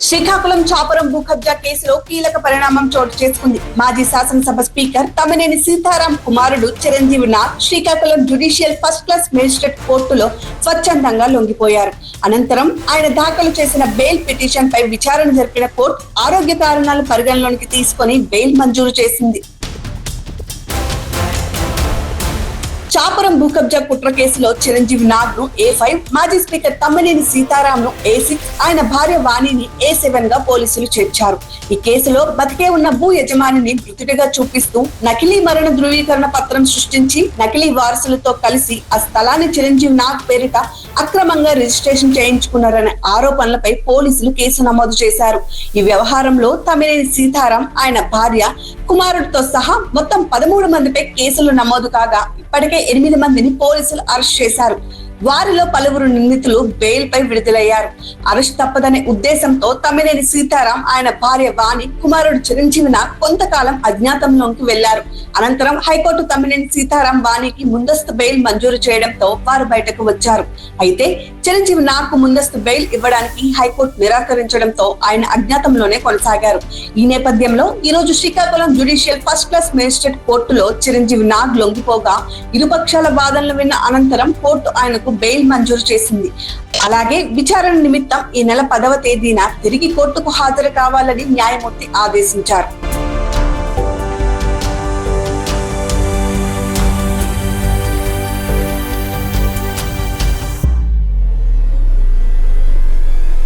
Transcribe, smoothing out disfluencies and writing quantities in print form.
శ్రీకాకుళం చాపురం భూ కబ్జా కేసులో కీలక పరిణామం చోటు చేసుకుంది. మాజీ శాసనసభ స్పీకర్ తమ్మినేని సీతారాం కుమారుడు Chiranjeevi Nag Srikakulam judicial first class magistrate కోర్టులో స్వచ్ఛందంగా లొంగిపోయారు. అనంతరం ఆయన దాఖలు చేసిన బెయిల్ పిటిషన్ పై విచారణ జరిపిన కోర్టు ఆరోగ్య కారణాలు పరిగణలోనికి తీసుకొని బెయిల్ మంజూరు చేసింది. చాపురం భూ కబ్జా కుట్ర కేసులో చిరంజీవి నాగ్ ను A5, మాజీ స్పీకర్ తమ్మినేని సీతారాం ను A6, ఆయన భార్య వాణిని A7 గా పోలీసులు చేర్చారు. ఈ కేసులో బతికే ఉన్న భూ యజమానిని మృతుడిగా చూపిస్తూ నకిలీ మరణ ధృవీకరణ పత్రం సృష్టించి నకిలీ వారసులతో కలిసి ఆ స్థలాన్ని చిరంజీవి నాగ్ పేరిట అక్రమంగా రిజిస్ట్రేషన్ చేయించుకున్నారనే ఆరోపణలపై పోలీసులు కేసు నమోదు చేశారు. ఈ వ్యవహారంలో తమ్మినేని సీతారాం, ఆయన భార్య, కుమారుడితో సహా మొత్తం 13 మందిపై కేసులు నమోదు కాగా ఇప్పటికే 8 మందిని పోలీసులు అరెస్ట్ చేశారు. వారిలో పలువురు నిందితులు బెయిల్ పై విడుదలయ్యారు. అరెస్ట్ తప్పదనే ఉద్దేశంతో తమ్మినేని సీతారాం, ఆయన భార్య వాణి, కుమారుడు చిరంజీవి నాగ్ కొంతకాలం అజ్ఞాతంలోకి వెళ్లారు. అనంతరం హైకోర్టు తమ్మినేని సీతారాం, వాణికి ముందస్తు బెయిల్ మంజూరు చేయడంతో వారు బయటకు వచ్చారు. అయితే చిరంజీవి నాగ్ కు ముందస్తు బెయిల్ ఇవ్వడానికి హైకోర్టు నిరాకరించడంతో ఆయన అజ్ఞాతంలోనే కొనసాగారు. ఈ నేపథ్యంలో ఈ రోజు Srikakulam judicial first class magistrate కోర్టులో చిరంజీవి నాగ్ లొంగిపోగా ఇరుపక్షాల వాదనలు విన్న అనంతరం కోర్టు ఆయనకు బెయిల్ మంజూరు చేసింది. అలాగే విచారణ నిమిత్తం ఈ నెల 10వ తేదీన తిరిగి కోర్టుకు హాజరు కావాలని న్యాయమూర్తి ఆదేశించారు.